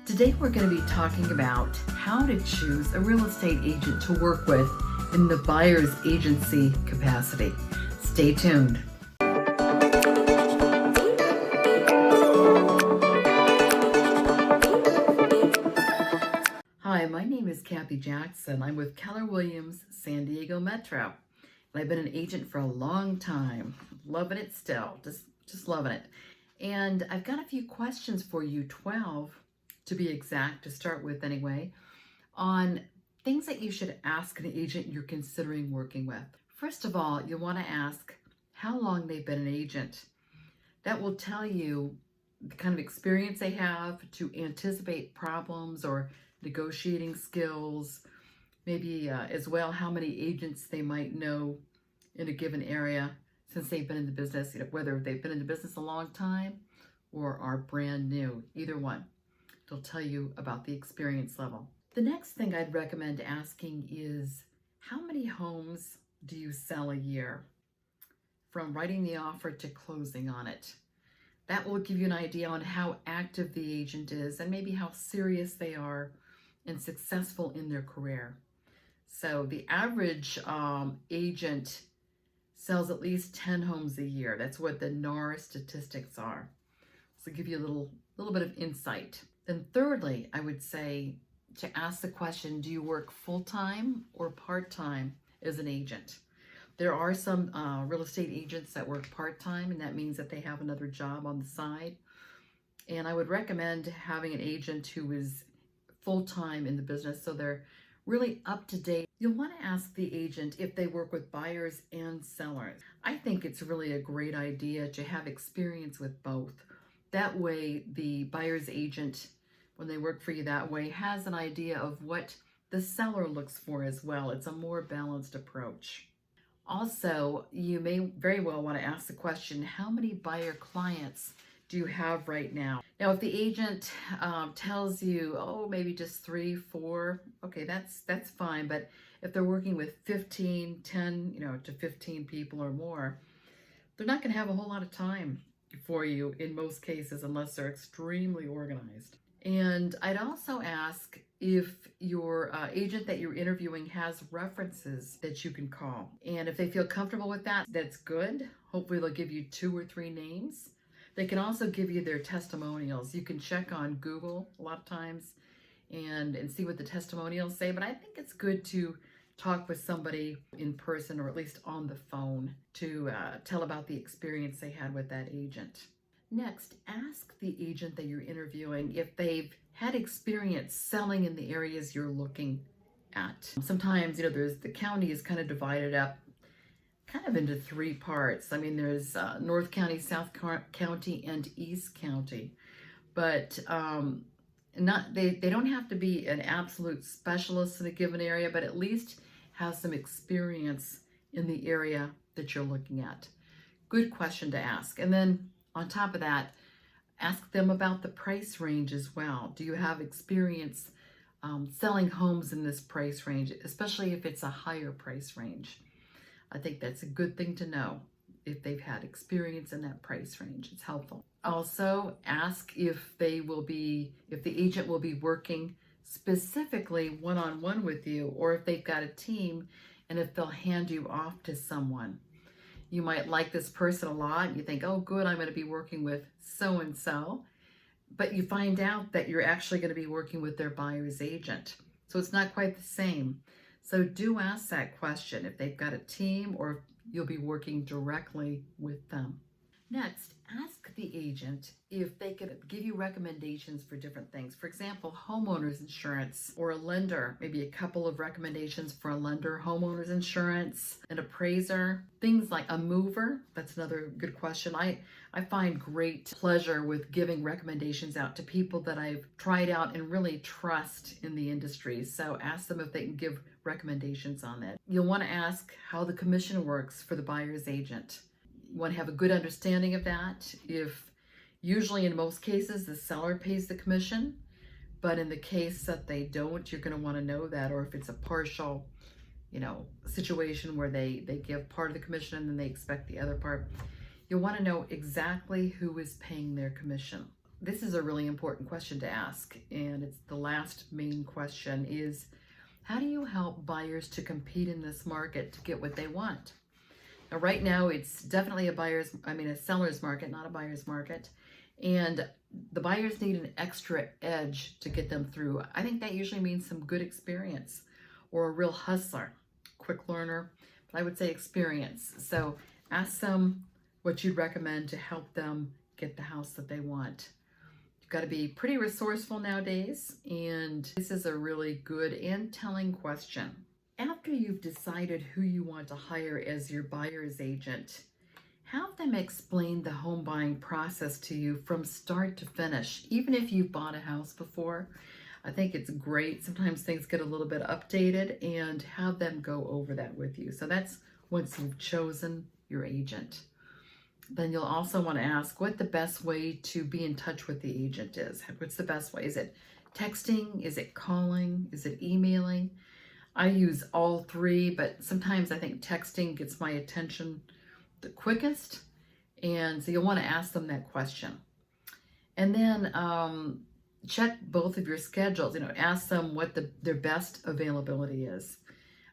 Today we're going to be talking about how to choose a real estate agent to work with in the buyer's agency capacity. Stay tuned. Hi, my name is Kathy Jackson. I'm with Keller Williams, San Diego Metro. And I've been an agent for a long time. Loving it still, just loving it. And I've got a few questions for you, 12 to be exact, to start with anyway, on things that you should ask an agent you're considering working with. First of all, you'll want to ask how long they've been an agent. That will tell you the kind of experience they have to anticipate problems or negotiating skills, maybe as well how many agents they might know in a given area since they've been in the business, whether they've been in the business a long time or are brand new, either one. It'll tell you about the experience level. The next thing I'd recommend asking is, how many homes do you sell a year? From writing the offer to closing on it. That will give you an idea on how active the agent is and maybe how serious they are and successful in their career. So the average agent sells at least 10 homes a year. That's what the NAR statistics are. So give you a little bit of insight. Then thirdly, I would say to ask the question, do you work full-time or part-time as an agent? There are some real estate agents that work part-time, and that means that they have another job on the side. And I would recommend having an agent who is full-time in the business so they're really up to date. You'll want to ask the agent if they work with buyers and sellers. I think it's really a great idea to have experience with both. That way, the buyer's agent, when they work for you that way, has an idea of what the seller looks for as well. It's a more balanced approach. Also, you may very well want to ask the question, how many buyer clients do you have right now? Now, if the agent tells you, oh, maybe just 3, 4, okay, that's fine. But if they're working with 10 to 15 people or more, they're not going to have a whole lot of time for you in most cases unless they're extremely organized. And I'd also ask if your agent that you're interviewing has references that you can call. And if they feel comfortable with that, that's good. Hopefully they'll give you 2 or 3 names. They can also give you their testimonials. You can check on Google a lot of times and see what the testimonials say, but I think it's good to talk with somebody in person or at least on the phone to tell about the experience they had with that agent. Next, ask the agent that you're interviewing if they've had experience selling in the areas you're looking at. Sometimes, the county is kind of divided up kind of into 3 parts. I mean, there's North County, South County, and East County. But they don't have to be an absolute specialist in a given area, but at least have some experience in the area that you're looking at. Good question to ask. And then on top of that, ask them about the price range as well. Do you have experience selling homes in this price range, especially if it's a higher price range? I think that's a good thing to know if they've had experience in that price range. It's helpful. Also, ask if the agent will be working specifically one-on-one with you, or if they've got a team and if they'll hand you off to someone. You might like this person a lot. You think, oh, good, I'm going to be working with so-and-so. But you find out that you're actually going to be working with their buyer's agent. So it's not quite the same. So do ask that question if they've got a team or if you'll be working directly with them. Next, ask the agent if they could give you recommendations for different things. For example, homeowners insurance or a lender, maybe a couple of recommendations for a lender, homeowners insurance, an appraiser, things like a mover. That's another good question. I find great pleasure with giving recommendations out to people that I've tried out and really trust in the industry. So ask them if they can give recommendations on that. You'll want to ask how the commission works for the buyer's agent. You want to have a good understanding of that. If usually in most cases the seller pays the commission, but in the case that they don't, you're going to want to know that. Or if it's a partial, situation where they give part of the commission and then they expect the other part, you'll want to know exactly who is paying their commission. This is a really important question to ask, and it's the last main question is, how do you help buyers to compete in this market to get what they want? Now, right now, it's definitely a seller's market, not a buyer's market. And the buyers need an extra edge to get them through. I think that usually means some good experience or a real hustler, quick learner, but I would say experience. So ask them what you'd recommend to help them get the house that they want. You've got to be pretty resourceful nowadays, and this is a really good and telling question. After you've decided who you want to hire as your buyer's agent, have them explain the home buying process to you from start to finish. Even if you've bought a house before, I think it's great. Sometimes things get a little bit updated, and have them go over that with you. So that's once you've chosen your agent. Then you'll also want to ask what the best way to be in touch with the agent is. What's the best way? Is it texting? Is it calling? Is it emailing? I use all three, but sometimes I think texting gets my attention the quickest. And so you'll want to ask them that question. And then check both of your schedules. Ask them what their best availability is.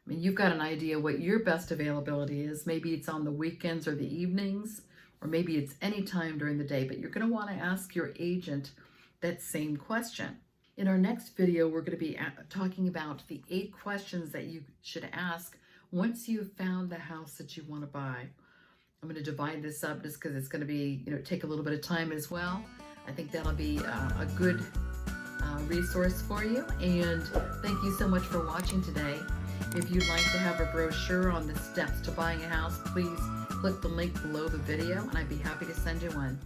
I mean, you've got an idea what your best availability is. Maybe it's on the weekends or the evenings, or maybe it's any time during the day, but you're going to want to ask your agent that same question. In our next video, we're going to be talking about the 8 questions that you should ask once you've found the house that you want to buy. I'm going to divide this up just because it's going to be, take a little bit of time as well. I think that'll be a good resource for you. And thank you so much for watching today. If you'd like to have a brochure on the steps to buying a house, please click the link below the video, and I'd be happy to send you one.